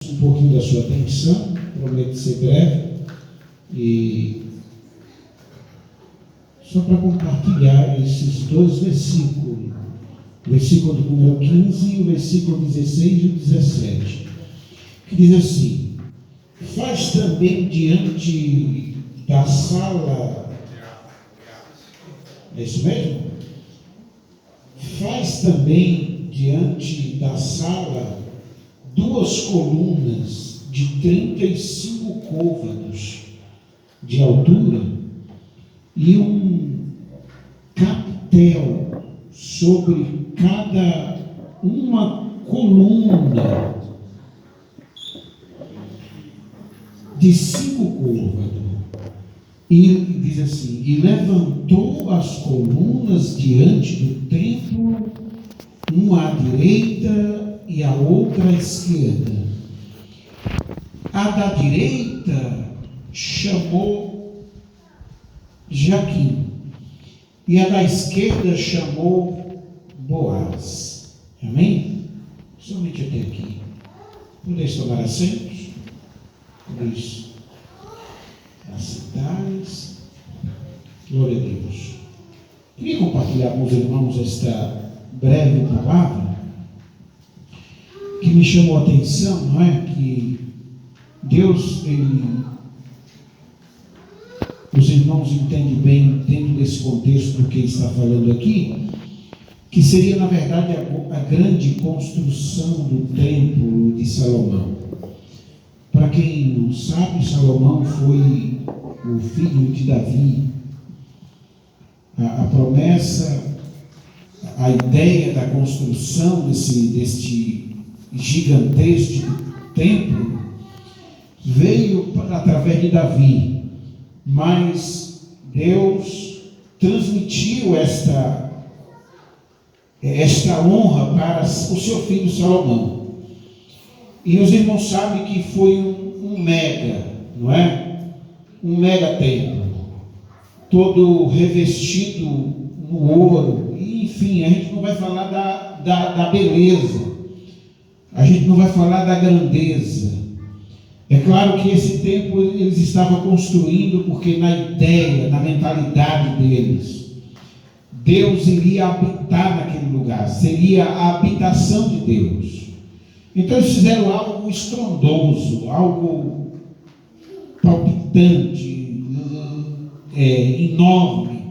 Um pouquinho da sua atenção, prometo ser breve, e só para compartilhar esses dois versículos, o versículo do número 15 e o versículo 16 e 17, que diz assim: faz também diante da sala, é isso mesmo? Faz também diante da sala 2 colunas de 35 côvados de altura e um capitel sobre cada uma coluna de 5 côvados. E diz assim: e levantou as colunas diante do templo, uma à direita e a outra à esquerda. A da direita chamou Jaquim, e a da esquerda chamou Boaz. Amém? Somente até aqui. Podeis tomar assentos? Podeis assentar-se. Glória a Deus. Queria compartilhar com os irmãos esta breve palavra que me chamou a atenção, não é? Que Deus, os irmãos entendem bem, dentro desse contexto do que ele está falando aqui, que seria, na verdade, a grande construção do templo de Salomão. Para quem não sabe, Salomão foi o filho de Davi. A promessa, a ideia da construção deste gigantesco templo veio através de Davi, mas Deus transmitiu esta honra para o seu filho Salomão. E os irmãos sabem que foi um mega, não é? Um mega templo, todo revestido no ouro. E, enfim, a gente não vai falar da beleza, a gente não vai falar da grandeza. É claro que esse templo eles estavam construindo porque na ideia, na mentalidade deles, Deus iria habitar naquele lugar, seria a habitação de Deus. Então eles fizeram algo estrondoso, algo palpitante, enorme,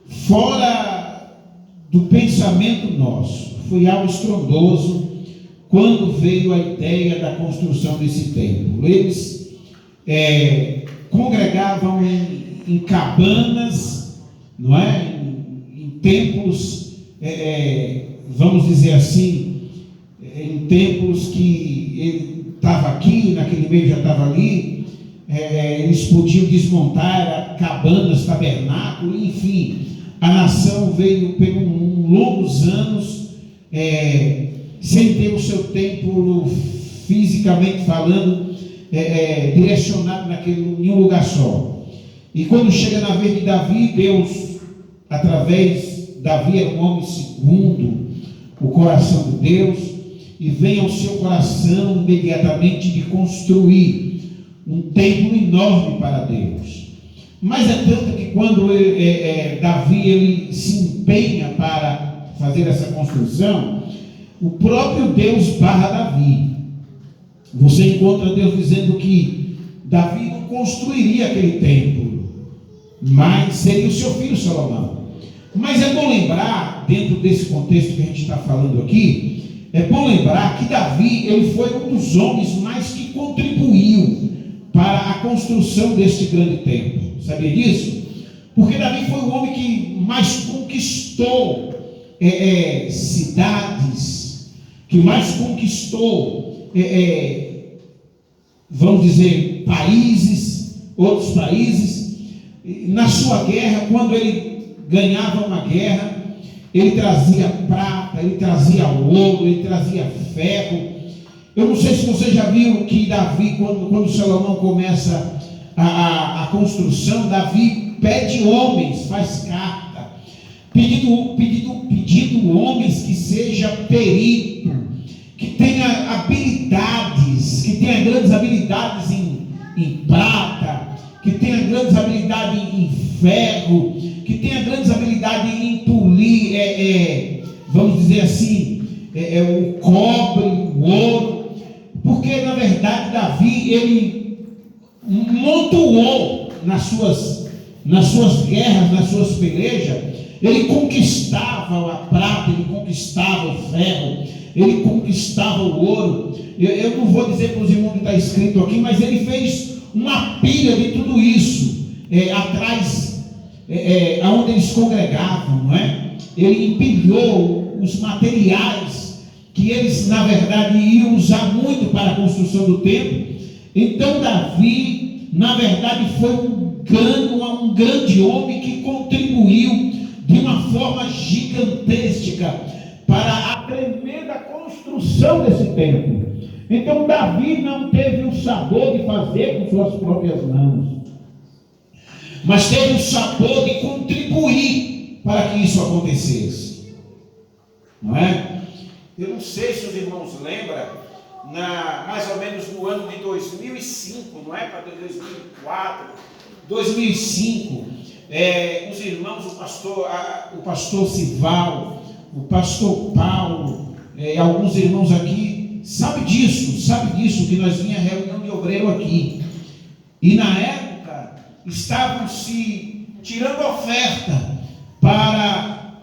fora do pensamento nosso. Foi algo estrondoso quando veio a ideia da construção desse templo. Eles congregavam em cabanas, não é? Em templos, vamos dizer assim, em templos que ele estava aqui, naquele meio já estava ali. Eles podiam desmontar cabanas, tabernáculo, enfim. A nação veio por longos anos sem ter o seu templo, fisicamente falando, direcionado em um lugar só. E quando chega na vez de Davi, Deus, Davi era um homem segundo o coração de Deus, e vem ao seu coração imediatamente de construir um templo enorme para Deus. Mas é tanto que quando Davi ele se empenha para fazer essa construção, o próprio Deus barra Davi. Você encontra Deus dizendo que Davi não construiria aquele templo, mas seria o seu filho Salomão. Mas é bom lembrar, dentro desse contexto que a gente está falando aqui, é bom lembrar que Davi ele foi um dos homens mais que contribuiu para a construção deste grande templo. Sabia disso? Porque Davi foi o homem que mais conquistou cidades, que mais conquistou, vamos dizer, outros países. Na sua guerra, quando ele ganhava uma guerra, ele trazia prata, ele trazia ouro, ele trazia ferro. Eu não sei se você já viu que Davi, quando Salomão começa a construção, Davi pede homens, faz carta, pedindo homens que seja perito, que tenha habilidades, que tenha grandes habilidades em prata, que tenha grandes habilidades em ferro, que tenha grandes habilidades em polir, vamos dizer assim, o cobre, o ouro, porque na verdade Davi, ele montuou nas suas guerras, nas suas pelejas, ele conquistava a prata, ele conquistava o ferro, ele conquistava o ouro. Eu não vou dizer para os irmãos que está escrito aqui, mas ele fez uma pilha de tudo isso, atrás, onde eles congregavam, não é? Ele empilhou os materiais que eles, na verdade, iam usar muito para a construção do templo. Então Davi, na verdade, foi um grande homem que contribuiu de uma forma gigantesca para a tremenda construção desse templo. Então Davi não teve o sabor de fazer com suas próprias mãos, mas teve o sabor de contribuir para que isso acontecesse, não é? Eu não sei se os irmãos lembram, mais ou menos no ano de 2005, não é? Para 2004, 2005, os irmãos, o pastor Sival, o pastor Paulo, alguns irmãos aqui, sabe disso, que nós vinha reunião de obreiro aqui, e na época estavam se tirando oferta para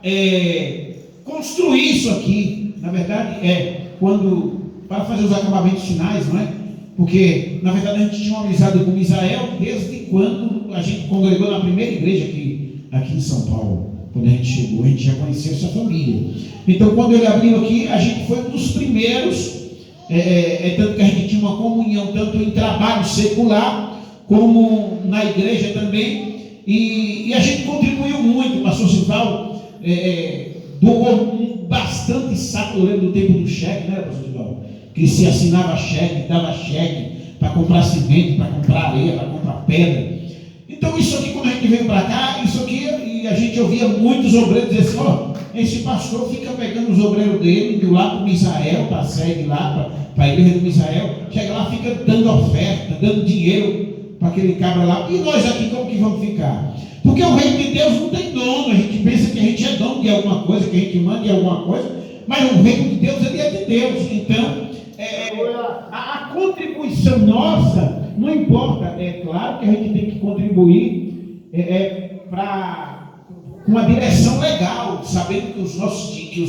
construir isso aqui. Na verdade, para fazer os acabamentos finais, não é? Porque, na verdade, a gente tinha uma amizade com Israel desde quando a gente congregou na primeira igreja aqui em São Paulo. Quando a gente chegou, a gente já conhecia essa família. Então, quando ele abriu aqui, a gente foi um dos primeiros, tanto que a gente tinha uma comunhão, tanto em trabalho secular, como na igreja também, e a gente contribuiu muito. O pastor Sival doou bastante saco. Eu lembro do tempo do cheque, né, pastor Sival? Que se assinava cheque, dava cheque para comprar cimento, para comprar areia, para comprar pedra. Então isso aqui, quando a gente veio para cá, isso aqui, e a gente ouvia muitos obreiros dizer assim, esse pastor fica pegando os obreiros dele, indo lá para o Misael, para a sede lá, para a igreja do Misael, chega lá, fica dando oferta, dando dinheiro para aquele cabra lá. E nós aqui como que vamos ficar? Porque o reino de Deus não tem dono. A gente pensa que a gente é dono de alguma coisa, que a gente manda em alguma coisa, mas o reino de Deus, ele é de Deus. Então a contribuição nossa não importa. É claro que a gente tem que contribuir com uma direção legal, sabendo que os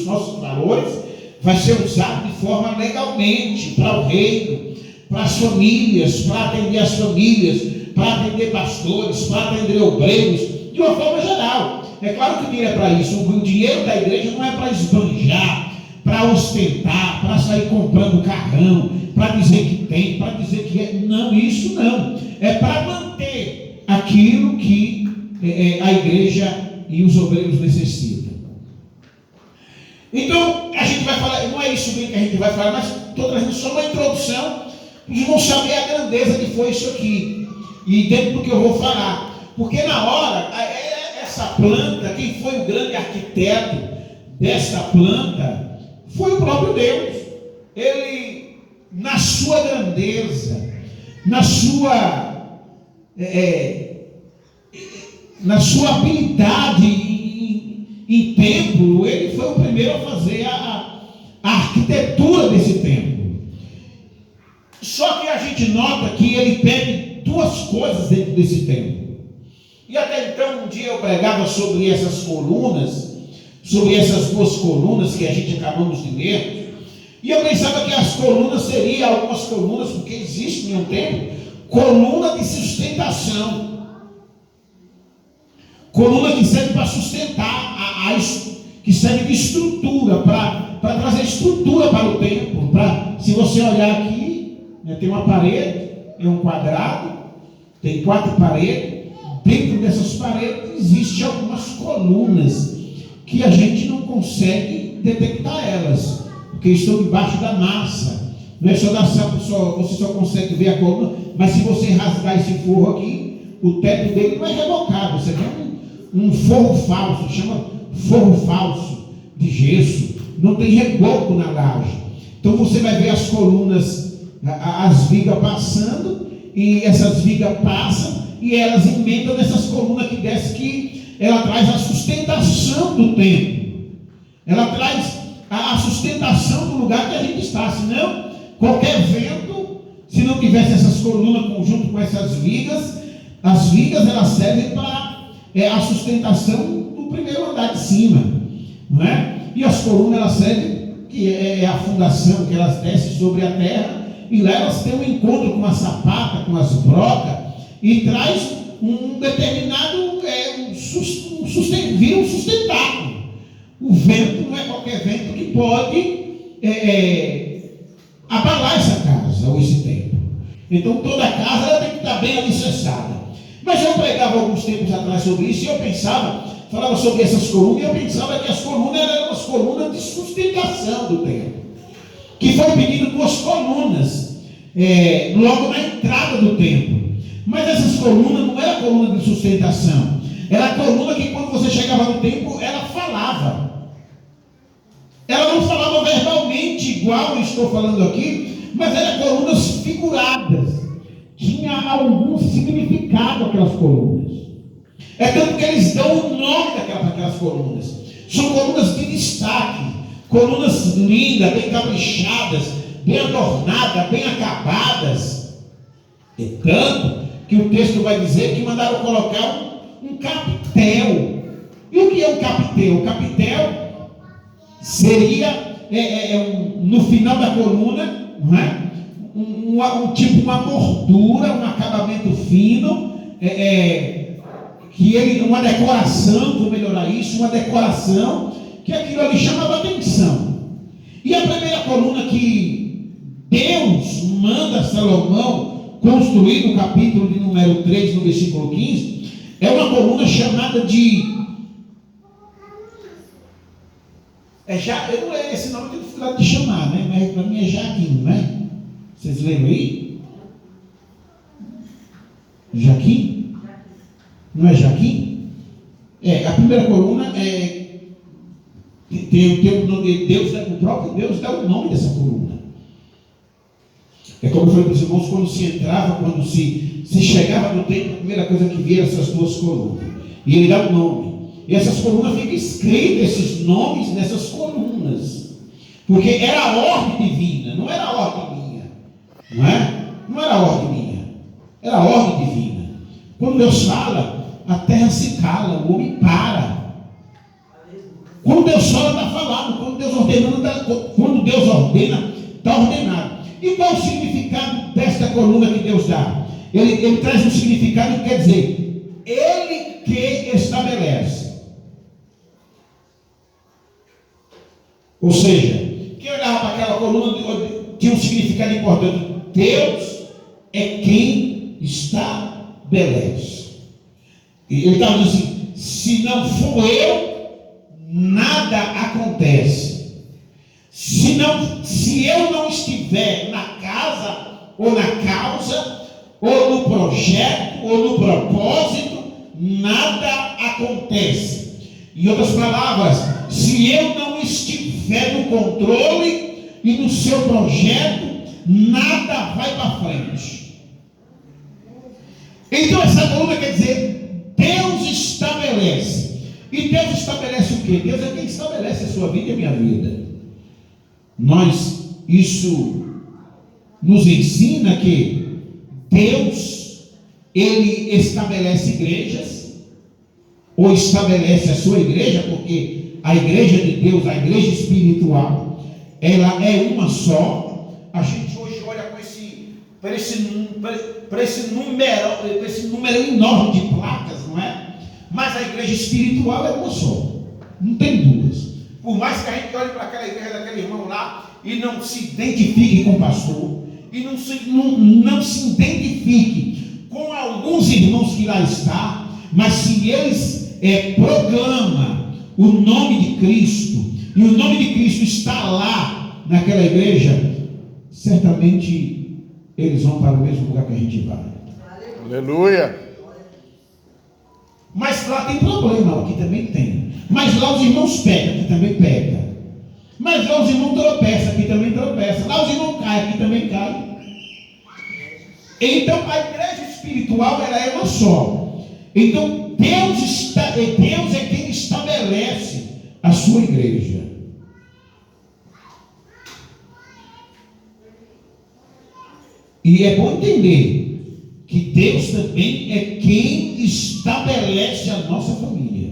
nossos valores vai ser usado de forma legalmente para o reino, para as famílias, para atender as famílias, para atender pastores, para atender obreiros, de uma forma geral. É claro que o dinheiro é para isso. O dinheiro da igreja não é para esbanjar, para ostentar, para sair comprando carrão, para dizer que tem, para dizer que é. Não, isso não. É para manter aquilo que a igreja e os obreiros necessitam. Então, a gente vai falar, não é isso bem que a gente vai falar, mas estou trazendo só uma introdução, para os irmãos saberem a grandeza que foi isso aqui, e dentro do que eu vou falar. Porque na hora, essa planta, quem foi o grande arquiteto desta planta foi o próprio Deus. Ele, na sua grandeza, na sua habilidade em templo, ele foi o primeiro a fazer a arquitetura desse templo. Só que a gente nota que ele pede duas coisas dentro desse templo. E até então, um dia eu pregava sobre essas colunas, sobre essas duas colunas que a gente acabamos de ler, e eu pensava que as colunas seriam algumas colunas, porque existe em um templo, coluna de sustentação. Coluna que serve para sustentar, que serve de estrutura, para trazer estrutura para o templo. Se você olhar aqui, tem uma parede, é um quadrado, tem 4 paredes. Dentro dessas paredes existem algumas colunas que a gente não consegue detectar elas, porque estão debaixo da massa. Não é só da sapa, você só consegue ver a coluna, mas se você rasgar esse forro aqui, o teto dele não é rebocado. Você tem um forro falso, chama forro falso de gesso, não tem reboco na laje. Então você vai ver as colunas, as vigas passando, e essas vigas passam, e elas emendam nessas colunas que desce, que ela traz a sustentação do templo. Ela traz a sustentação do lugar que a gente está. Senão, qualquer vento, se não tivesse essas colunas junto com essas vigas, as vigas elas servem para a sustentação do primeiro andar de cima, não é? E as colunas elas servem, que é a fundação, que elas descem sobre a terra, e lá elas têm um encontro com a sapata, com as brocas, e traz um determinado vira um sustentáculo. O vento não é qualquer vento que pode abalar essa casa ou esse templo. Então toda a casa ela tem que estar bem alicerçada. Mas eu pregava alguns tempos atrás sobre isso, e eu falava sobre essas colunas, e eu pensava que as colunas eram as colunas de sustentação do templo. Que foi pedido 2 colunas logo na entrada do templo. Mas essas colunas não era coluna de sustentação. Era a coluna que quando você chegava no templo, ela falava. Ela não falava verbalmente, igual eu estou falando aqui, mas eram colunas figuradas. Tinha algum significado aquelas colunas. É tanto que eles dão o nome daquelas colunas. São colunas de destaque, colunas lindas, bem caprichadas, bem adornadas, bem acabadas. É tanto que o texto vai dizer que mandaram colocar um capitel. E o que é um capitel? O capitel seria no final da coluna, não é? Tipo uma moldura, um acabamento fino, uma decoração, vou melhorar isso, uma decoração, que aquilo ali chamava atenção. E a primeira coluna que Deus manda Salomão construir, no capítulo de número 3, no versículo 15, é uma coluna chamada de... esse nome eu tenho dificuldade de chamar, né? Mas para mim é Jaquim, né? Vocês lembram aí? Jaquim? Não é Jaquim? A primeira coluna tem o nome de Deus, o próprio Deus dá o nome dessa coluna. É como eu falei para os irmãos, quando se entrava, quando se chegava no templo, a primeira coisa que via essas 2 colunas. E ele dá o nome. E essas colunas ficam escritas, esses nomes nessas colunas. Porque era a ordem divina, não era a ordem minha. Não é? Não era a ordem minha. Era a ordem divina. Quando Deus fala, a terra se cala, o homem para. Quando Deus fala, está falado. Quando Deus ordena, está ordenado. E qual o significado desta coluna que Deus dá? Ele traz um significado que quer dizer, Ele que estabelece. Ou seja, quem olhava para aquela coluna tinha um significado importante. Deus é quem estabelece. E ele estava dizendo assim, se não for eu, nada acontece. Se eu não estiver na casa, ou na causa, ou no projeto, ou no propósito, nada acontece. Em outras palavras, se eu não estiver no controle e no seu projeto, nada vai para frente. Então essa coluna quer dizer, Deus estabelece. E Deus estabelece o quê? Deus é quem estabelece a sua vida e a minha vida. Isso nos ensina que Deus, Ele estabelece igrejas, ou estabelece a sua igreja, porque a igreja de Deus, a igreja espiritual, ela é uma só. A gente hoje olha para esse número enorme de placas, não é? Mas a igreja espiritual é uma só, não tem duas. Por mais que a gente olhe para aquela igreja daquele irmão lá e não se identifique com o pastor, e não se identifique com alguns irmãos que lá estão, mas se eles proclamam o nome de Cristo, e o nome de Cristo está lá naquela igreja, certamente eles vão para o mesmo lugar que a gente vai. Aleluia! Mas lá tem problema, aqui também tem. Mas lá os irmãos pecam, aqui também pecam. Mas lá os irmãos tropeçam, aqui também tropeçam. Lá os irmãos caem, aqui também caem. Então a igreja espiritual, ela é uma só. Então Deus é quem estabelece a sua igreja. E é bom entender que Deus também é quem estabelece a nossa família.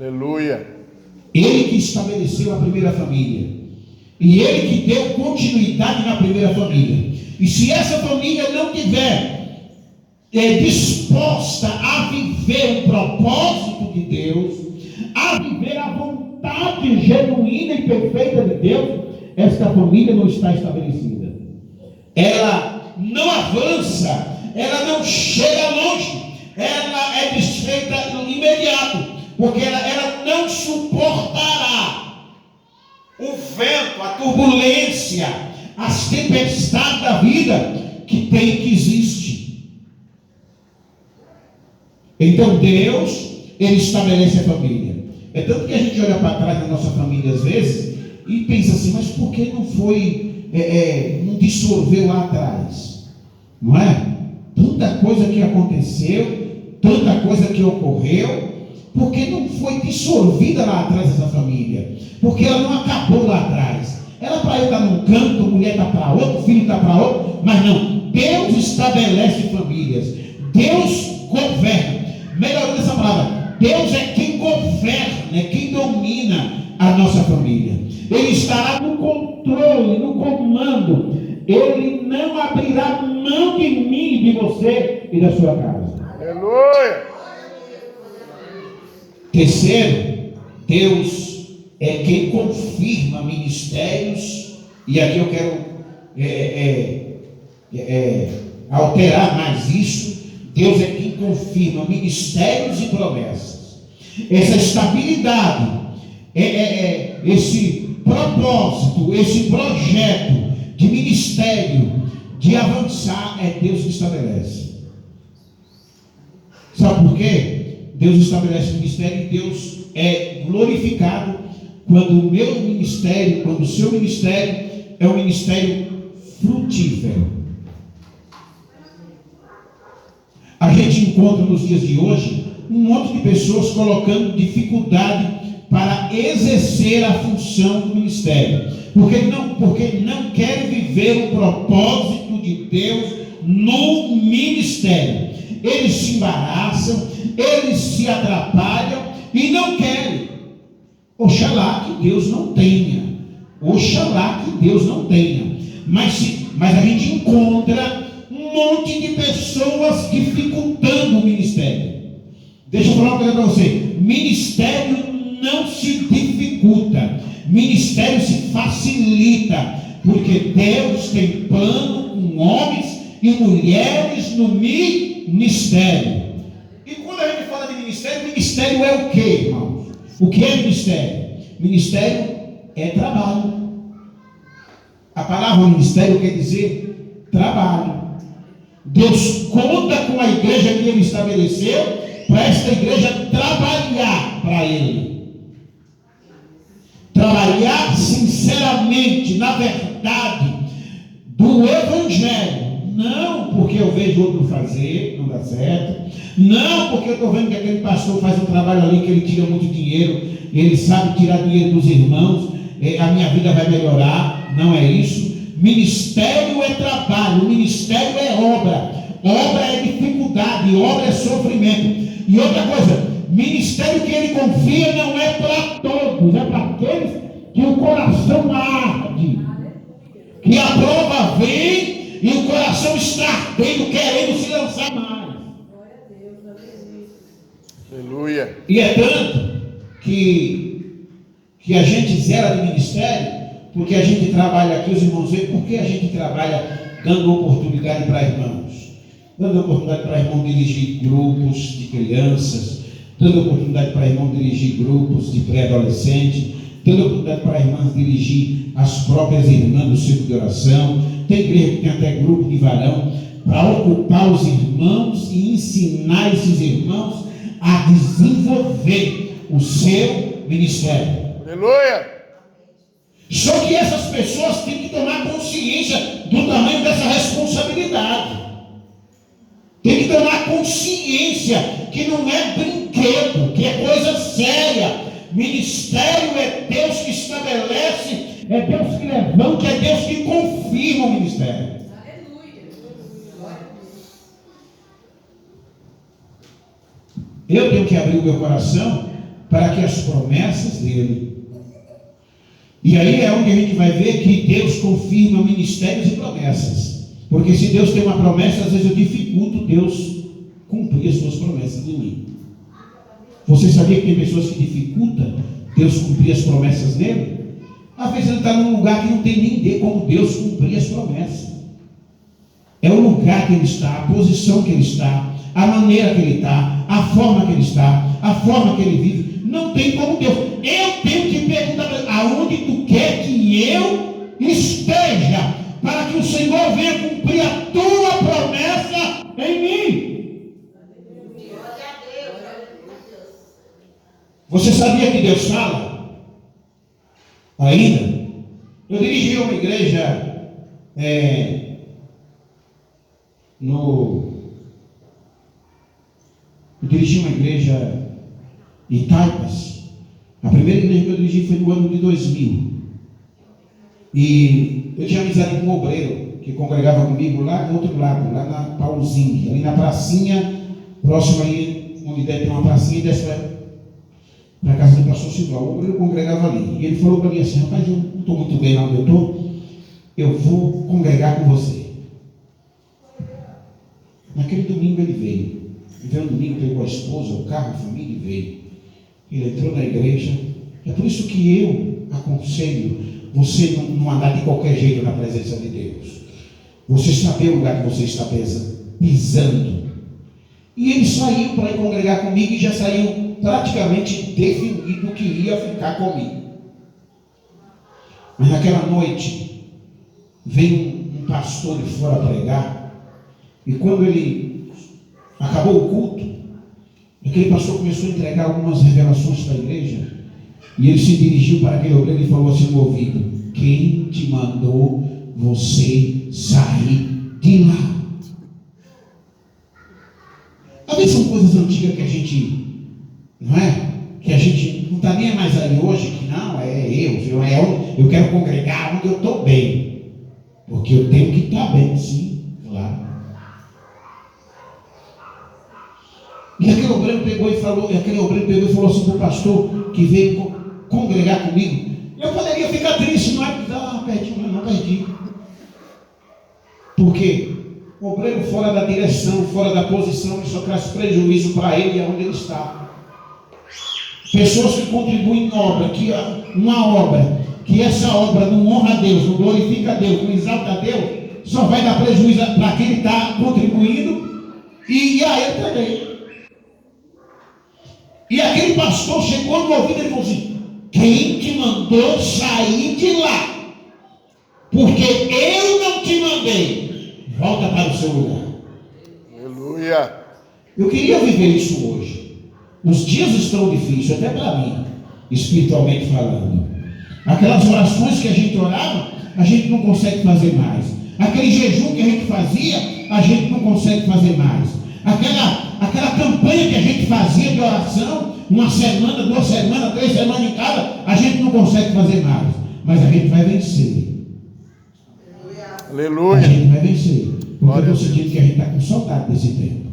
Aleluia. Ele que estabeleceu a primeira família. E Ele que deu continuidade na primeira família. E se essa família não tiver disposta a viver o propósito de Deus, a viver a vontade genuína e perfeita de Deus, esta família não está estabelecida. Ela não avança, ela não chega longe, ela é desfeita imediato, porque ela não suportará o vento, a turbulência, as tempestades da vida que existe. Então Deus, Ele estabelece a família. É tanto que a gente olha para trás da nossa família às vezes e pensa assim, mas por que não foi, não dissolveu lá atrás? Não é? Tanta coisa que aconteceu, tanta coisa que ocorreu, porque não foi dissolvida lá atrás essa família, porque ela não acabou lá atrás. Ela para ele está num canto, mulher está para outro, filho está para outro, mas não, Deus estabelece famílias, Deus governa. Melhorando essa palavra, Deus é quem governa, é quem domina a nossa família. Ele estará no controle, no comando. Ele não abrirá mão de mim, de você e da sua casa. Aleluia. Terceiro, Deus é quem confirma ministérios. E aqui eu quero alterar mais isso. Deus é quem confirma ministérios e promessas. Essa estabilidade, esse propósito, esse projeto de ministério, de avançar, é Deus que estabelece. Sabe por quê? Deus estabelece o ministério e Deus é glorificado quando o meu ministério, quando o seu ministério é um ministério frutífero. A gente encontra nos dias de hoje um monte de pessoas colocando dificuldade para exercer a função do ministério, porque não querem viver o propósito de Deus no ministério. Eles se embaraçam, eles se atrapalham e não querem. Oxalá que Deus não tenha. Oxalá que Deus não tenha. Mas a gente encontra um monte de pessoas dificultando o ministério. Deixa eu falar uma coisa para você. Ministério não se dificulta. Ministério se facilita. Porque Deus tem plano com homens e mulheres no ministério. E quando a gente fala de ministério, ministério é o que, irmãos? O que é ministério? Ministério é trabalho. A palavra ministério quer dizer trabalho. Deus conta com a igreja que Ele estabeleceu para esta igreja trabalhar para Ele. Trabalhar sinceramente, na verdade, do Evangelho. Não porque eu vejo outro fazer, não dá certo. Não porque eu estou vendo que aquele pastor faz um trabalho ali que ele tira muito dinheiro, ele sabe tirar dinheiro dos irmãos, a minha vida vai melhorar. Não é isso. Ministério é trabalho, ministério é obra. Obra é dificuldade, obra é sofrimento. E outra coisa, ministério que ele confia não é para todos, é para aqueles que o coração arde, que a prova vem e o coração está ardendo, querendo se lançar mais. Aleluia. E é tanto que a gente zera de ministério, porque a gente trabalha aqui, os irmãos veem, porque a gente trabalha dando oportunidade para irmãos, dando oportunidade para irmão dirigir grupos de crianças, dando oportunidade para irmão dirigir grupos de pré-adolescente, dando oportunidade para irmãs dirigir as próprias irmãs do círculo de oração. Tem igreja que tem até grupo de varão, para ocupar os irmãos e ensinar esses irmãos a desenvolver o seu ministério. Aleluia. Só que essas pessoas têm que tomar consciência do tamanho dessa responsabilidade. Tem que tomar consciência que não é brinquedo, que é coisa séria. Ministério é Deus que estabelece, é Deus que levanta, é Deus que confirma o ministério. Eu tenho que abrir o meu coração para que as promessas dele. E aí é onde a gente vai ver que Deus confirma ministérios e promessas. Porque se Deus tem uma promessa, às vezes eu dificulto Deus cumprir as suas promessas em mim. Você sabia que tem pessoas que dificultam Deus cumprir as promessas nele? Às vezes ele está num lugar que não tem nem como Deus cumprir as promessas. É o lugar que ele está, a posição que ele está, a maneira que ele está, a forma que ele está, a forma que ele vive. Não tem como Deus. Eu tenho que perguntar para ele, aonde tu quer que eu esteja, para que o Senhor venha cumprir a tua promessa em mim. Você sabia que Deus fala? Ainda? Eu dirigi uma igreja eu dirigi uma igreja em Taipas. A primeira igreja que eu dirigi foi no ano de 2000. E eu tinha amizade com um obreiro que congregava comigo lá do outro lado, lá na Pauzinho, ali na pracinha, próximo ali, onde deve ter uma pracinha, e desce para a casa do pastor Silval. O obreiro congregava ali. E ele falou para mim assim: rapaz, eu não estou muito bem lá onde eu estou, eu vou congregar com você. Naquele domingo ele veio. Ele veio no domingo, pegou a esposa, o carro, a família e veio. Ele entrou na igreja. É por isso que eu aconselho você não andar de qualquer jeito na presença de Deus. Você saber o lugar que você está pisando. E ele saiu para ir congregar comigo e já saiu praticamente definido que ia ficar comigo. Mas naquela noite veio um pastor de fora pregar. E quando ele acabou o culto, aquele pastor começou a entregar algumas revelações para a igreja. E ele se dirigiu para aquele obreiro e falou assim no ouvido: quem te mandou você sair de lá? Às vezes são coisas antigas que a gente, não é? Que a gente não está nem mais aí hoje, que não, eu quero congregar onde eu estou bem. Porque eu tenho que estar bem, sim, claro. E aquele obreiro pegou e falou assim para o pastor que veio congregar comigo: eu poderia ficar triste, não é? Perdi, não perdi. Porque o obreiro fora da direção, fora da posição, ele só traz prejuízo para ele e aonde ele está. Pessoas que contribuem em obra, que essa obra não honra a Deus, não glorifica a Deus, não exalta a Deus, só vai dar prejuízo para quem está contribuindo e a ele também. E aquele pastor chegou no ouvido e falou assim: quem te mandou sair de lá? Porque eu não te mandei. Volta para o seu lugar. Aleluia. Eu queria viver isso hoje. Os dias estão difíceis, até para mim, espiritualmente falando. Aquelas orações que a gente orava, a gente não consegue fazer mais. Aquele jejum que a gente fazia, a gente não consegue fazer mais. Aquela campanha que a gente fazia de oração, 1 semana, 2 semanas, 3 semanas em casa, a gente não consegue fazer mais. Mas a gente vai vencer. Aleluia. A gente vai vencer. Porque eu estou sentindo que a gente está com saudade desse tempo.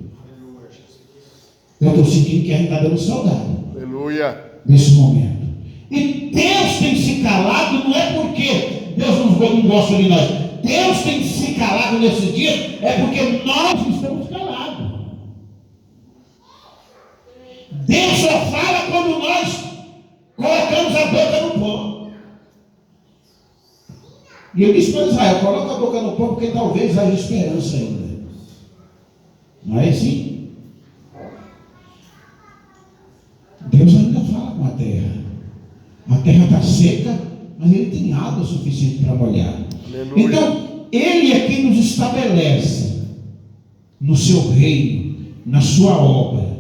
Eu estou sentindo que a gente está dando saudade. Aleluia. Nesse momento. E Deus tem se calado, não é porque Deus não gosta de nós. Deus tem se calado nesses dias, é porque nós estamos calados. Deus só fala quando nós colocamos a boca no pó. E eu disse para Israel: coloca a boca no pó, porque talvez haja esperança ainda. Não é assim? Deus ainda fala com a terra. A terra está seca, mas ele tem água suficiente para molhar. Aleluia. Então, ele é quem nos estabelece no seu reino, na sua obra.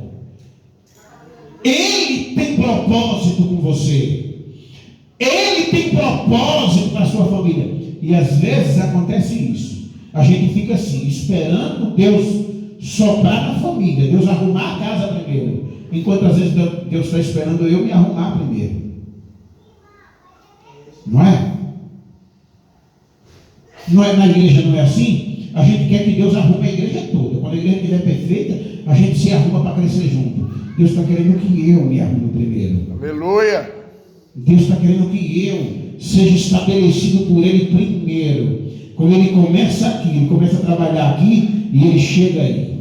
Ele tem propósito com você. Ele tem propósito para a sua família. E às vezes acontece isso. A gente fica assim, esperando Deus soprar na família, Deus arrumar a casa primeiro. Enquanto às vezes Deus está esperando eu me arrumar primeiro. Não é? Não é na igreja, não é assim? A gente quer que Deus arrume a igreja toda. Quando a igreja estiver perfeita, a gente se arruma para crescer junto. Deus está querendo que eu me arrume primeiro. Aleluia. Deus está querendo que eu seja estabelecido por Ele primeiro. Quando Ele começa aqui, Ele começa a trabalhar aqui e Ele chega aí.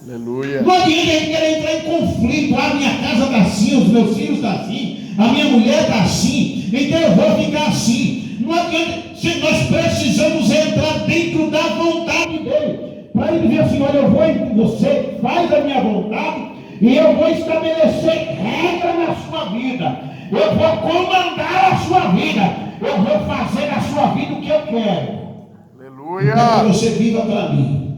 Aleluia. Não adianta a gente querer entrar em conflito. A minha casa está assim, os meus filhos estão assim, a minha mulher está assim, então eu vou ficar assim. Não adianta. Nós precisamos entrar dentro da vontade dele. Para ele dizer assim: olha, eu vou, você faz a minha vontade e eu vou estabelecer regra na sua vida. Eu vou comandar a sua vida. Eu vou fazer na sua vida o que eu quero. Aleluia. Eu quero que você viva para mim.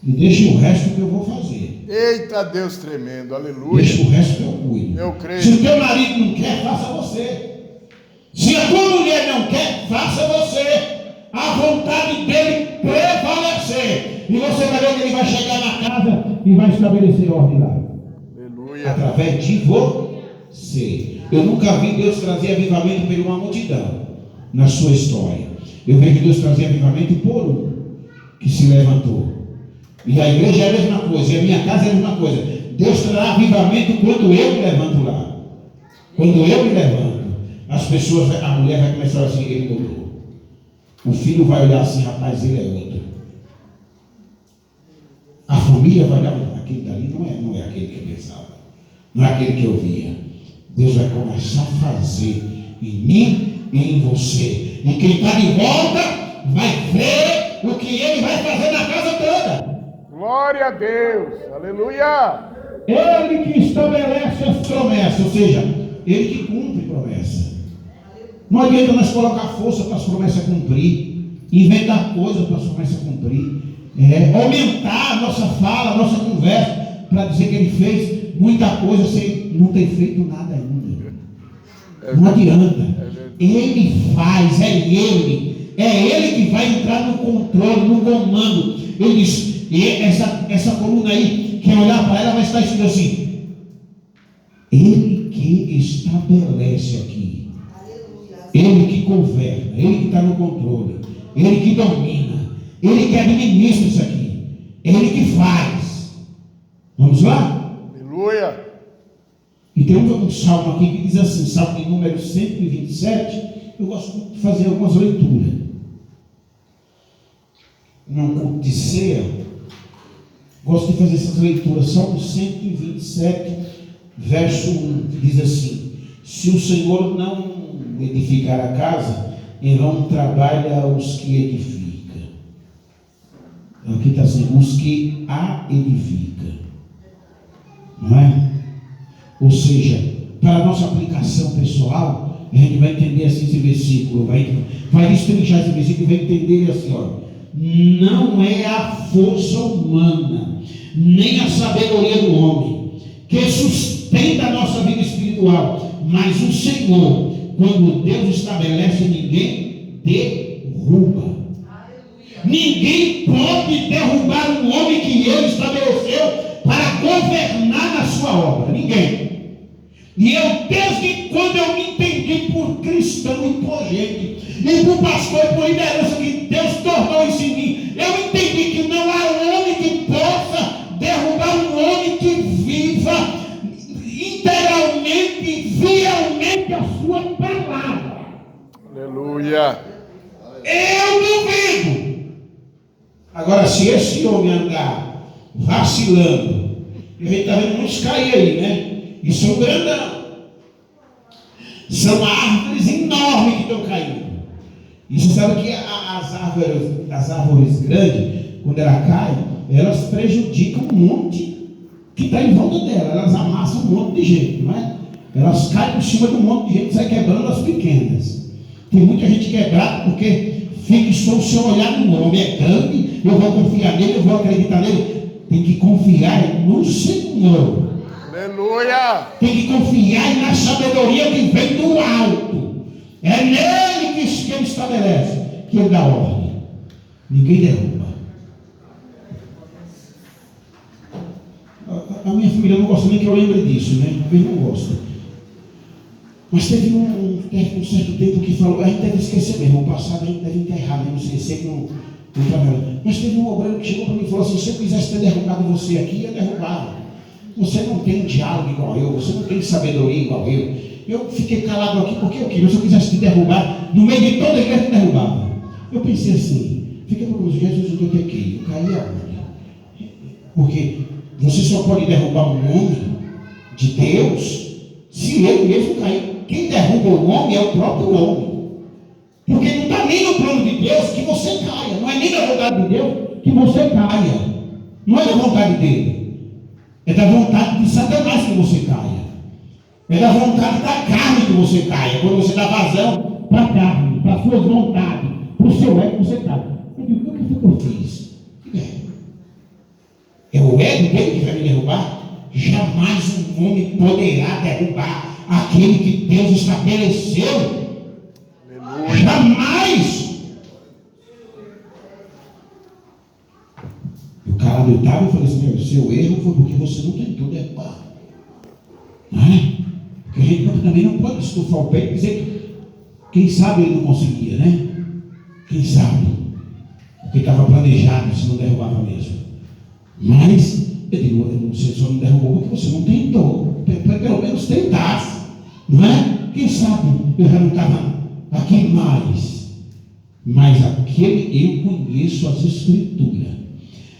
E deixe o resto que eu vou fazer. Eita Deus tremendo, aleluia. Deixe o resto que eu cuido. Eu creio. Se o teu marido não quer, faça você. Se a tua mulher não quer, faça você. A vontade dele prevalecer. E você vai ver que ele vai chegar na casa e vai estabelecer ordem lá. Aleluia. Através de você. Eu nunca vi Deus trazer avivamento por uma multidão na sua história. Eu vejo Deus trazer avivamento por um que se levantou. E a igreja é a mesma coisa, e a minha casa é a mesma coisa. Deus trará avivamento quando eu me levanto lá. Quando eu me levanto, as pessoas, a mulher vai começar assim: ele mudou. O filho vai olhar assim: rapaz, ele é outro. A família vai olhar: aquele dali não é aquele que eu pensava, não é aquele que eu via. Deus vai começar a fazer em mim e em você. E quem está de volta vai ver o que ele vai fazer na casa toda. Glória a Deus, aleluia. Ele que estabelece as promessas, ou seja, ele que cumpre promessa. Não adianta nós colocar força para as promessas cumprir, inventar coisas para as promessas cumprir, aumentar a nossa fala, a nossa conversa, para dizer que ele fez muita coisa sem não ter feito nada ainda. Não adianta. Ele faz, é ele que vai entrar no controle, no comando. Ele diz: e essa coluna aí, quem olhar para ela vai estar escrito assim: ele que estabelece aqui, ele que governa, ele que está no controle, ele que domina, ele que administra isso aqui, ele que faz. Vamos lá? Aleluia. E tem um salmo aqui que diz assim, salmo de número 127. Eu gosto de fazer algumas leituras. Num culto de ceia, gosto de fazer essas leituras. Salmo 127, verso 1, que diz assim: se o Senhor não edificar a casa, em vão trabalha os que edificam. Aqui está assim: os que a edificam. Não é? Ou seja, para a nossa aplicação pessoal, a gente vai entender assim esse versículo, vai destrinchar esse versículo e vai entender ele assim: ó, não é a força humana, nem a sabedoria do homem que sustenta a nossa vida espiritual, mas o Senhor, quando Deus estabelece, ninguém derruba. Ninguém pode derrubar um homem que Ele estabeleceu para governar na sua obra. Ninguém. E eu, desde quando eu me entendi por cristão e por gente, e por pastor e por liderança que Deus tornou isso em mim, eu entendi que não há homem que possa derrubar um homem que viva integralmente, fielmente a sua palavra. Aleluia. Eu duvido. Agora, se esse homem andar vacilando, e a gente está vendo muitos cair aí, né? E são grandão. São árvores enormes que estão caindo. E você sabe que as árvores grandes, quando elas caem, elas prejudicam um monte que está em volta dela. Elas amassam um monte de gente, não é? Elas caem por cima de um monte de gente e saem quebrando as pequenas. Tem muita gente quebrada porque fica só o seu olhar no homem. É grande, eu vou confiar nele, eu vou acreditar nele. Tem que confiar no Senhor. Aleluia. Tem que confiar na sabedoria que vem do alto. É nele que ele estabelece, que ele dá ordem. Ninguém derruba. A minha família não gosta nem que eu lembre disso, né? Eles não gostam. Mas teve um certo tempo que falou, a gente deve esquecer mesmo, o passado a gente deve enterrar, não esquecer que não trabalha. Mas teve um obreiro que chegou para mim e falou assim: se eu quisesse ter derrubado você aqui, ia derrubar. Você não tem diálogo igual eu, você não tem sabedoria igual eu. Eu fiquei calado aqui porque eu queria. Se eu quisesse te derrubar, no meio de toda a igreja, eu te derrubava. Eu pensei assim, fiquei por Jesus, o que eu pequei? Eu caí aonde? Porque você só pode derrubar um homem de Deus se ele mesmo cair. Quem derruba o homem é o próprio homem. Porque não está nem no plano de Deus que você caia. Não é nem da vontade de Deus que você caia. Não é da vontade dele. É da vontade de Satanás que você caia. É da vontade da carne que você caia. Quando você dá vazão para a carne, para as suas vontades, para o seu ego, você cai. Eu digo, o que foi que eu fiz? É o ego dele que vai me derrubar? Jamais um homem poderá derrubar aquele que Deus estabeleceu. Aleluia. Jamais. E o cara deitava e falou assim: meu, seu erro foi porque você não tentou derrubar. Não é? Porque a gente também não pode estufar o pé e dizer que quem sabe ele não conseguia, né? Quem sabe? Porque estava planejado, se não derrubava mesmo. Mas eu digo, você só não derrubou porque você não tentou. Pelo menos tentasse, não é? Quem sabe eu já não estava aqui mais. Mas aquele, eu conheço as Escrituras.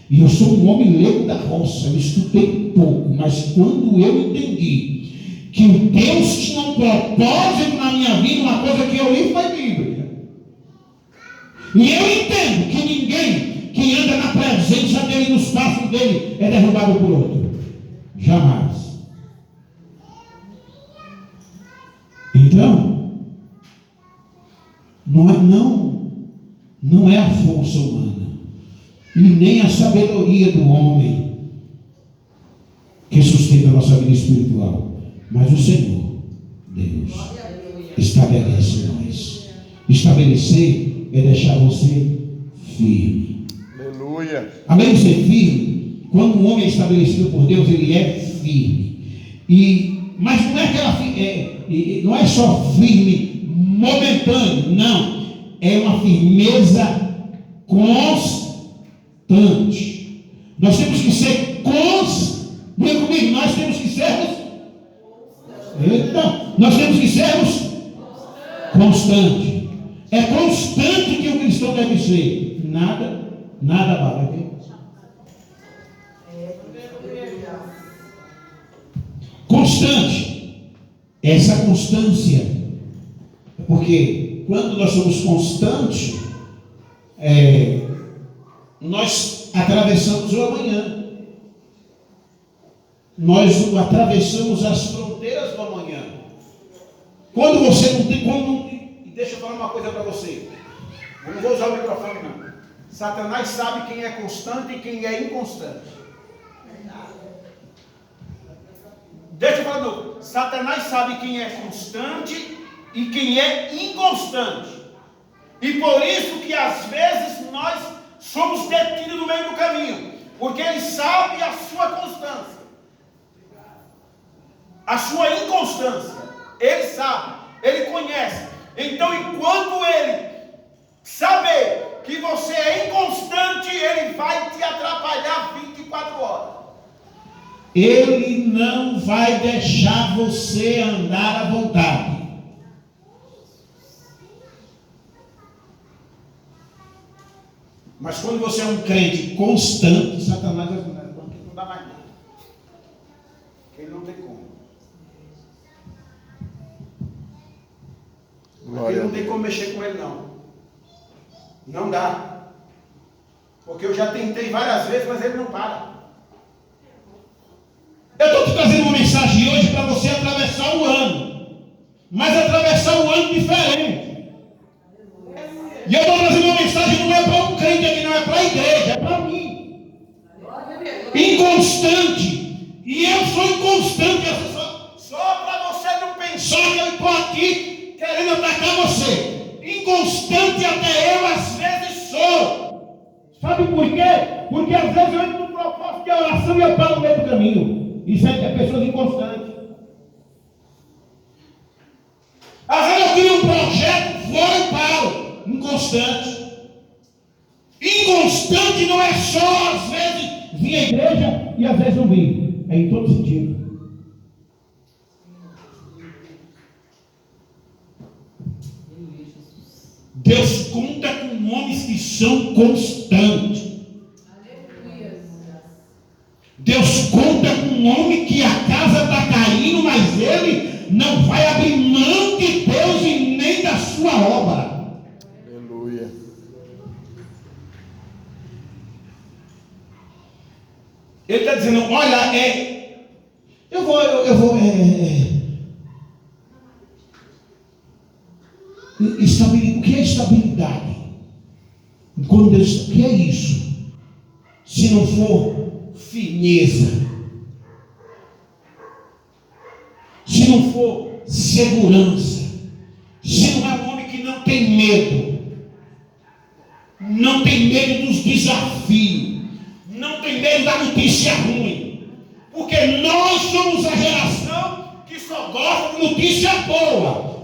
E eu sou um homem leigo da roça. Eu estudei pouco, mas quando eu entendi que Deus tinha um propósito na minha vida, uma coisa que eu li foi Bíblia. E eu entendo que ninguém que anda na presença dele, nos passos dele, é derrubado por outro. Jamais. Então, não é a força humana e nem a sabedoria do homem que sustenta a nossa vida espiritual, mas o Senhor, Deus, estabelece em nós. Estabelecer é deixar você firme. Aleluia. Além de ser firme, quando um homem é estabelecido por Deus, ele é firme. Mas não é aquela não é só firme momentâneo, não. É uma firmeza constante. Nós temos que ser nós temos que sermos. Nós temos que sermos constantes. É constante que o cristão deve ser. Nada vale. Constante. Essa constância, porque quando nós somos constantes, nós atravessamos o amanhã. Nós atravessamos as fronteiras do amanhã. Quando você não tem, deixa eu falar uma coisa para você. Eu não vou usar o microfone não. Satanás sabe quem é constante e quem é inconstante. Deixa eu falar de novo. Satanás sabe quem é constante e quem é inconstante. E por isso que às vezes nós somos detidos no meio do caminho. Porque ele sabe a sua constância. A sua inconstância. Ele sabe. Ele conhece. Então enquanto ele saber que você é inconstante, ele vai te atrapalhar 24 horas. Ele não vai deixar você andar à vontade. Mas quando você é um crente constante, Satanás vai falar, não dá mais nada. Ele não tem como. Ele não tem como mexer com ele não. Não dá. Porque eu já tentei várias vezes, mas ele não para. Eu estou te trazendo uma mensagem hoje para você atravessar o ano. Mas atravessar o ano diferente. E eu estou trazendo uma mensagem não é para um crente aqui, não é para a igreja, é para mim. Inconstante. E eu sou inconstante, só para você não pensar que eu estou aqui querendo atacar você. Inconstante até eu às vezes sou. Sabe por quê? Porque às vezes eu entro no propósito de oração e eu paro no meio do caminho. Isso é pessoas inconstantes. Às vezes eu crio um projeto, vou e paro. Inconstante. Inconstante não é só, às vezes, vir à igreja e às vezes não vir. É em todo sentido. Deus conta com homens que são constantes. Deus conta com um homem que a casa está caindo, mas ele não vai abrir mão de Deus e nem da sua obra. Aleluia. Ele está dizendo, olha, o que é estabilidade? Quando Deus, o que é isso? Se não for firmeza, se não for segurança, se não é um homem que não tem medo, não tem medo dos desafios, não tem medo da notícia ruim, porque nós somos a geração que só gosta de notícia boa,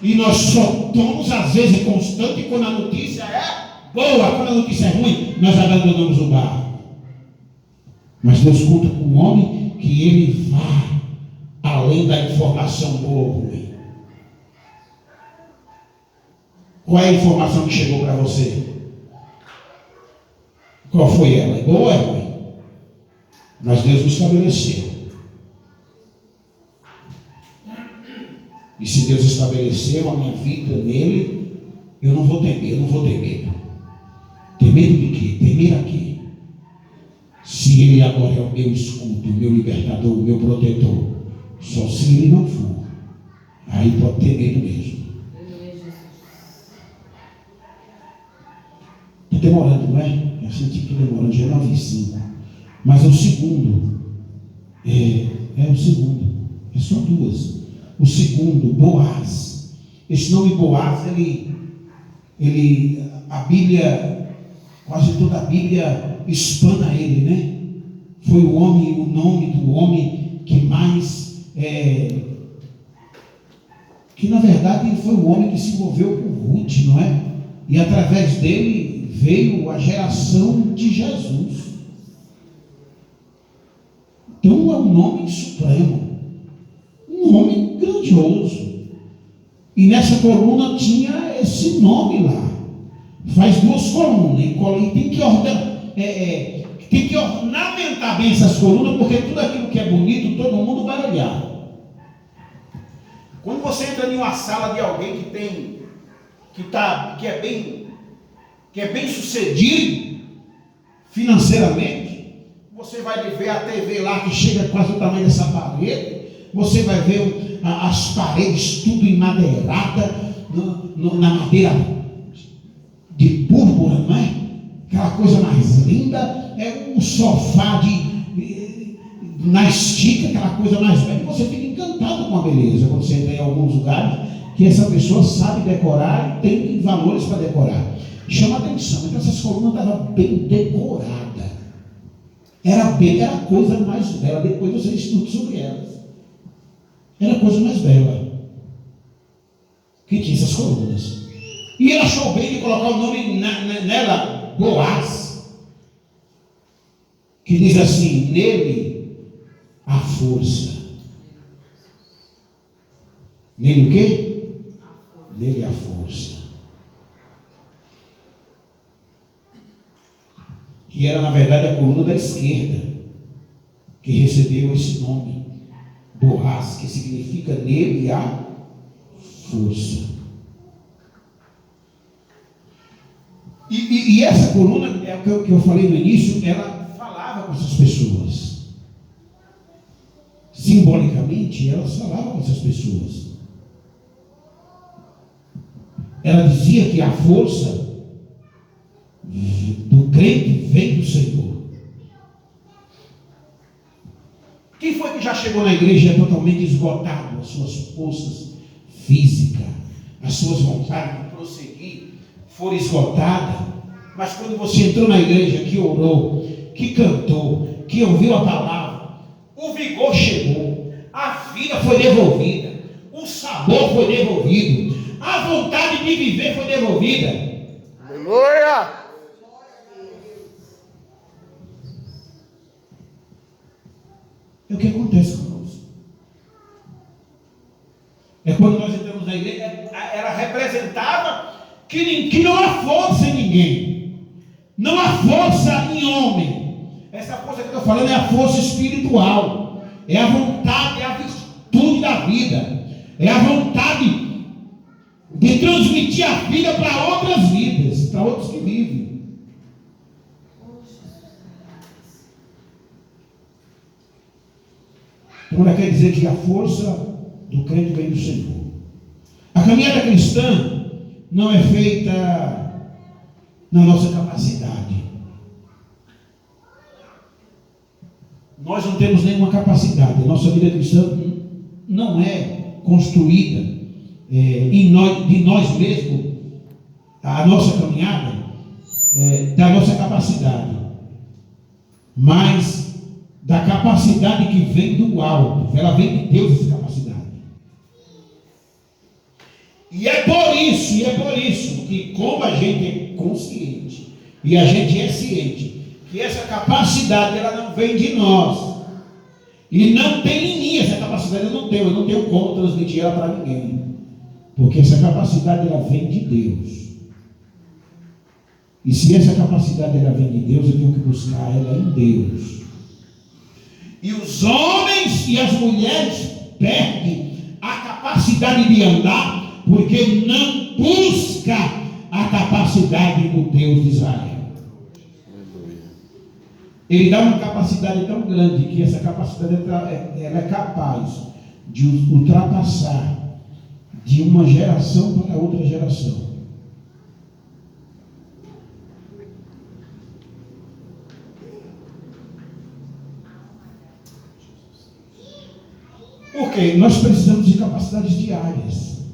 e nós só somos às vezes constantes quando a notícia é boa, quando a notícia é ruim, nós abandonamos o barco. Mas Deus conta com um homem que ele vai além da informação boa ou ruim. Qual é a informação que chegou para você? Qual foi ela? É boa ou é ruim? Mas Deus nos estabeleceu. E se Deus estabeleceu a minha vida nele, eu não vou temer, eu não vou ter medo. Ter medo de quê? Temer a quê? Se ele agora é o meu escudo, o meu libertador, o meu protetor, só se ele não for, aí pode ter medo mesmo. Está demorando, não é? Eu senti que estou demorando, já é 9h05. Mas é o segundo. É o segundo. É só duas. O segundo, Boaz. Esse nome Boaz, a Bíblia, quase toda a Bíblia explana ele, né? Foi o nome do homem que mais, que na verdade foi o homem que se envolveu com Ruth, não é? E através dele veio a geração de Jesus. Então é um nome supremo, um nome grandioso. E nessa coluna tinha esse nome lá. Faz duas colunas e tem que ornamentar bem essas colunas, porque tudo aquilo que é bonito, todo mundo vai olhar. Quando você entra em uma sala de alguém que é bem sucedido financeiramente, você vai ver a TV lá que chega quase o tamanho dessa parede, você vai ver as paredes tudo emadeirada, na madeira de púrpura, não é? Aquela coisa mais linda, é um sofá na estica, aquela coisa mais velha, você fica encantado com a beleza, quando você entra em alguns lugares, que essa pessoa sabe decorar e tem valores para decorar. Chama atenção, então essas colunas estavam bem decoradas. Era a coisa mais bela, depois você estuda sobre elas. Era a coisa mais bela que tinha essas colunas. E ele achou bem de colocar o nome nela, Boaz, que diz assim, nele a força. Nele o quê? Nele a força. Que era na verdade a coluna da esquerda, que recebeu esse nome, Boaz, que significa nele a força. E essa coluna, é o que eu falei no início, ela falava com essas pessoas. Simbolicamente, ela falava com essas pessoas. Ela dizia que a força do crente vem do Senhor. Quem foi que já chegou na igreja totalmente esgotado, as suas forças físicas, as suas vontades de prosseguir foram esgotadas, mas quando você entrou na igreja, que orou, que cantou, que ouviu a palavra, o vigor chegou, a vida foi devolvida, o sabor foi devolvido, a vontade de viver foi devolvida. Aleluia! É o que acontece conosco. É quando nós entramos na igreja, ela representava que não há força em ninguém, não há força em homem. Essa força que eu estou falando é a força espiritual, é a vontade, é a virtude da vida, é a vontade de transmitir a vida para outras vidas, para outros que vivem. Então ela quer dizer que a força do crente vem do Senhor. A caminhada cristã não é feita na nossa capacidade. Nós não temos nenhuma capacidade. A nossa vida cristã não é construída de nós mesmos. A nossa caminhada da nossa capacidade, mas da capacidade que vem do alto. Ela vem de Deus, essa capacidade. E é por isso que, como a gente é consciente e a gente é ciente que essa capacidade ela não vem de nós, e não tem em mim essa capacidade, eu não tenho como transmitir ela para ninguém, porque essa capacidade ela vem de Deus. E se essa capacidade ela vem de Deus, eu tenho que buscar ela em Deus. E os homens e as mulheres perdem a capacidade de andar porque não busca a capacidade do Deus de Israel. Ele dá uma capacidade tão grande que essa capacidade ela é capaz de ultrapassar de uma geração para outra geração. Porque nós precisamos de capacidades diárias.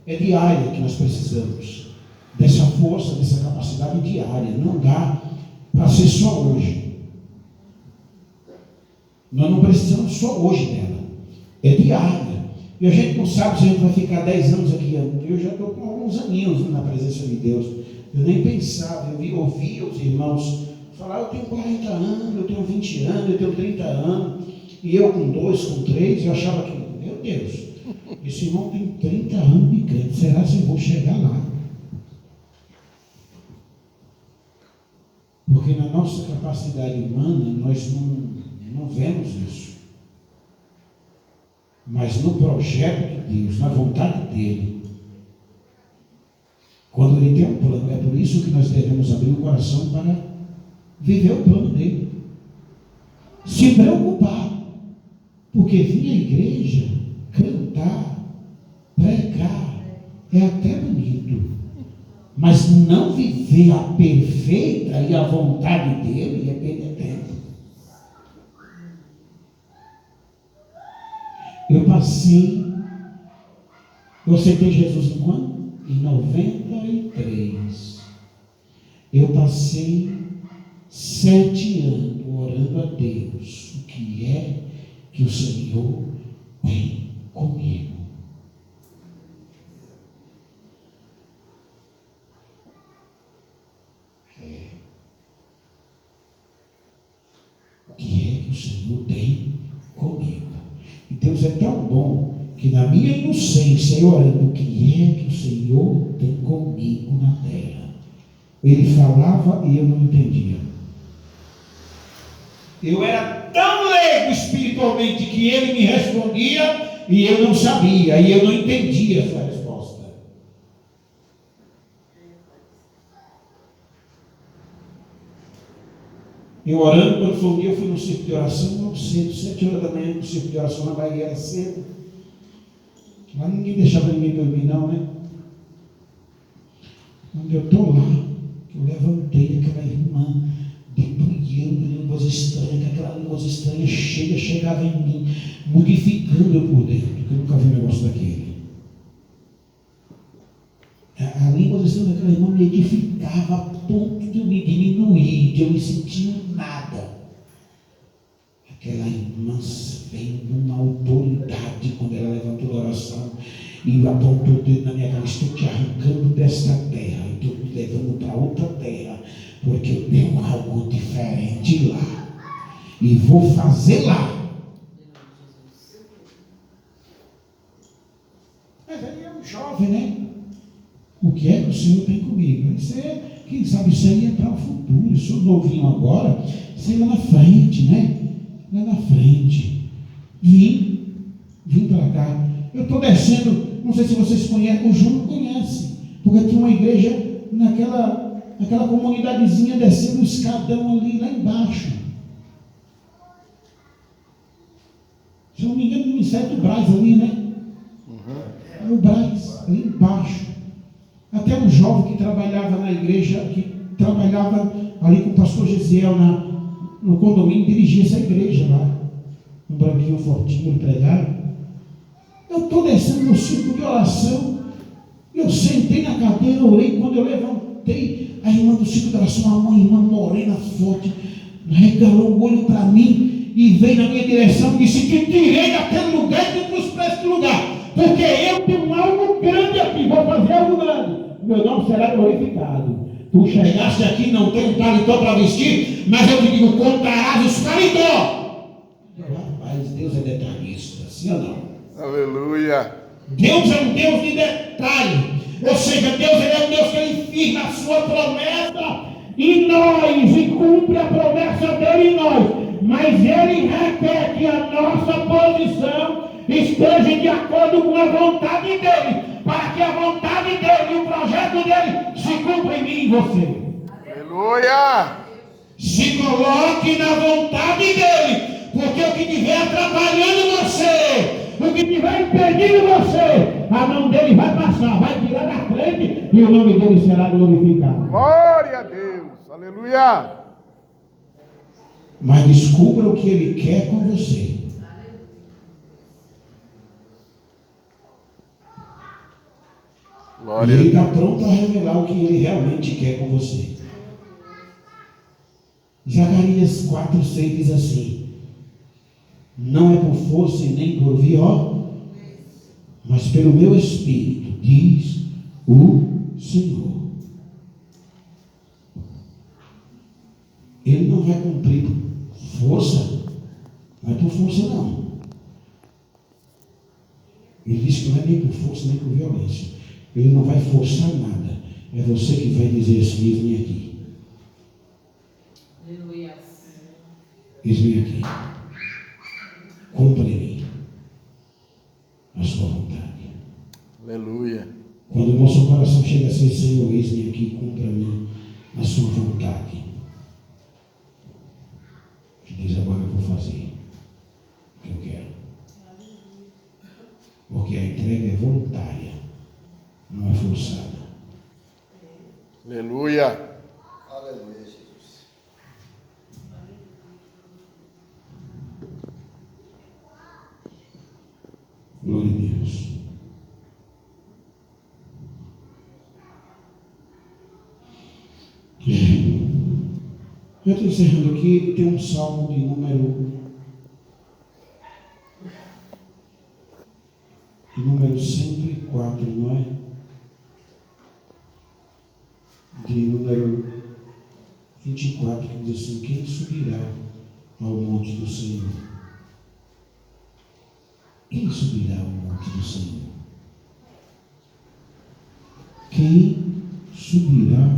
É diária que nós precisamos dessa força, dessa capacidade diária. Não dá para ser só hoje. Nós não precisamos só hoje dela. É diária. E a gente não sabe se a gente vai ficar 10 anos aqui. Eu já estou com alguns aninhos na presença de Deus. Eu nem pensava, eu ouvia os irmãos falar, eu tenho 40 anos, eu tenho 20 anos, eu tenho 30 anos. E eu com 2, com 3, eu achava que, meu Deus, esse irmão tem 30 anos de crente, será que eu vou chegar lá? Porque na nossa capacidade humana, nós não vemos isso. Mas no projeto de Deus, na vontade dele, quando ele tem um plano, é por isso que nós devemos abrir o coração para viver o plano dele. Se preocupar. Porque vir à igreja, cantar, pregar, é até bonito. Mas não viver a perfeita e a vontade dele é perder tempo. Eu aceitei Jesus em quando? Em 93. Eu passei 7 anos orando a Deus. O que é que o Senhor tem comigo? O que é que o Senhor tem comigo? E Deus é tão bom que na minha inocência eu orando, o que é que o Senhor tem comigo na terra? Ele falava e eu não entendia. Eu era tão leigo espiritualmente que ele me respondia e eu não sabia, e eu não entendia a sua resposta. Eu orando, quando foi um dia, eu fui no circo de oração, logo cedo, 7 horas da manhã, no circo de oração na Bahia, era cedo. Lá ninguém deixava ninguém dormir não, né? Quando eu estou lá, eu levantei aquela irmã, debulhando línguas estranhas, que aquela língua estranha chegava em mim, modificando eu por dentro, que eu nunca vi um negócio daquele. A língua estranha daquela irmã me edificava a ponto de eu me diminuir, de eu me sentir nada. Aquela irmã vem numa autoridade quando ela levantou a oração e apontou o dedo na minha cara: estou te arrancando desta terra e estou te levando para outra terra, porque eu tenho algo diferente lá e vou fazer lá. Mas aí é um jovem, né? O que é que o Senhor tem comigo? Quem sabe isso aí é para o futuro. Eu sou novinho agora, sei lá na frente, né? Lá na frente. Vim para cá. Eu estou descendo, não sei se vocês conhecem, o Júnior conhece, porque tinha uma igreja naquela comunidadezinha descendo o escadão ali, lá embaixo. Se não me engano, no Ministério do Brás ali, né? Era o Brás, ali embaixo. Até um jovem que trabalhava na igreja, que trabalhava ali com o pastor Gesiel no condomínio, dirigia essa igreja lá. Um branquinho fortinho, pregado. Eu estou descendo no círculo de oração, eu sentei na cadeira, orei. Quando eu levantei, a irmã do círculo de oração, uma irmã morena, forte, regalou o olho para mim e veio na minha direção e disse: te tirei daquele lugar e te trouxe para esse lugar, porque eu tenho algo grande aqui, vou fazer algo grande, meu nome será glorificado. Tu chegaste aqui, não tem um paletó para vestir, mas eu te digo: contarás os paletó. Rapaz, Deus é detalhista, sim ou não? Aleluia. Deus é um Deus de detalhe. Ou seja, Deus é um Deus que ele firma a sua promessa em nós e cumpre a promessa dele em nós. Mas ele requer que a nossa posição esteja de acordo com a vontade dele, para que a vontade dele e o projeto dele se cumpra em mim e em você. Aleluia. Se coloque na vontade dele, porque o que estiver atrapalhando você, o que estiver impedindo você, a mão dele vai passar, vai tirar da frente e o nome dele será glorificado. Glória a Deus. Aleluia. Mas descubra o que ele quer com você. Glória. E ele está pronto a revelar o que ele realmente quer com você. Zacarias 4:6 diz assim: não é por força e nem por violência, mas pelo meu espírito, diz o Senhor. Ele não vai cumprir por força, não é por força não. Ele diz que não é nem por força nem por violência. Ele não vai forçar nada. É você que vai dizer assim: eis-me aqui. Aleluia. Eis-me aqui. Cumpra em mim a sua vontade. Aleluia. Quando o nosso coração chega a ser: Senhor, eis-me aqui, cumpra em mim a sua vontade. Ele diz: agora eu vou fazer o que eu quero. Porque a entrega é voluntária, não é forçada. Aleluia. Aleluia, Jesus. Glória a Deus. Eu estou encerrando aqui. Tem um salmo de número 104, não é? De número 24, que diz assim: quem subirá ao monte do Senhor? Quem subirá ao monte do Senhor? Quem subirá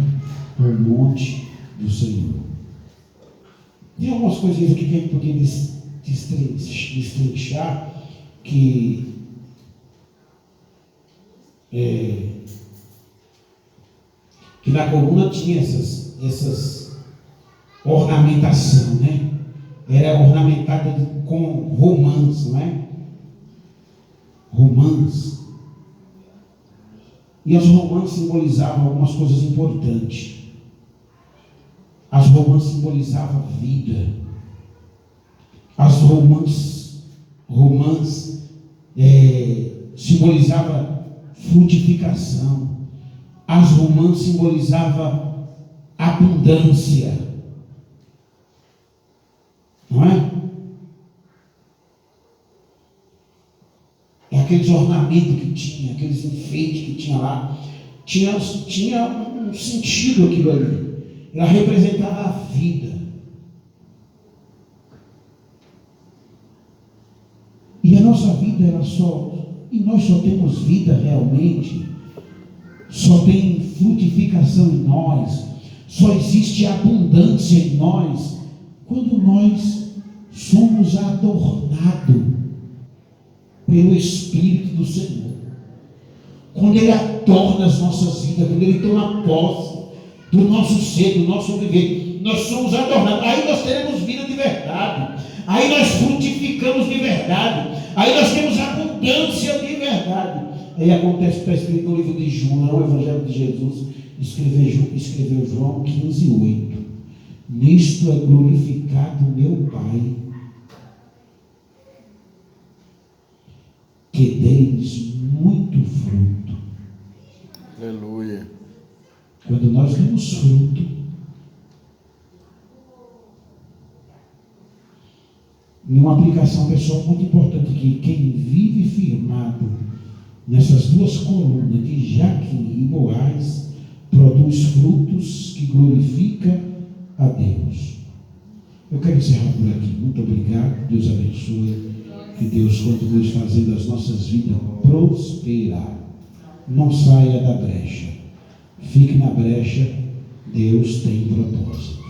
ao monte do Senhor? Tem algumas coisinhas aqui que a gente podia destrinchar, que na coluna tinha essas ornamentação, né? Era ornamentada com romãs, não é? Romãs. E as romãs simbolizavam algumas coisas importantes. As romãs simbolizavam vida. As romãs simbolizavam frutificação. As romãs simbolizavam abundância. Não é? É aqueles ornamentos que tinha, aqueles enfeites que tinha lá. Tinha um sentido aquilo ali. Ela representava a vida. E a nossa vida, e nós só temos vida realmente, só tem frutificação em nós, só existe abundância em nós, quando nós somos adornados pelo Espírito do Senhor. Quando Ele adorna as nossas vidas, quando Ele toma posse do nosso ser, do nosso viver, nós somos adornados. Aí nós teremos vida de verdade. Aí nós frutificamos de verdade. Aí nós temos abundância de verdade. Aí acontece, está escrito no livro de João, o Evangelho de Jesus, escreveu João 15:8. Nisto é glorificado meu Pai, que deis muito fruto. Aleluia. Quando nós damos fruto, em uma aplicação pessoal muito importante aqui, quem vive firmado nessas duas colunas de Jaquim e Boaz, produz frutos que glorificam a Deus. Eu quero encerrar por aqui. Muito obrigado. Deus abençoe. Que Deus continue fazendo as nossas vidas prosperar. Não saia da brecha. Fique na brecha. Deus tem propósito.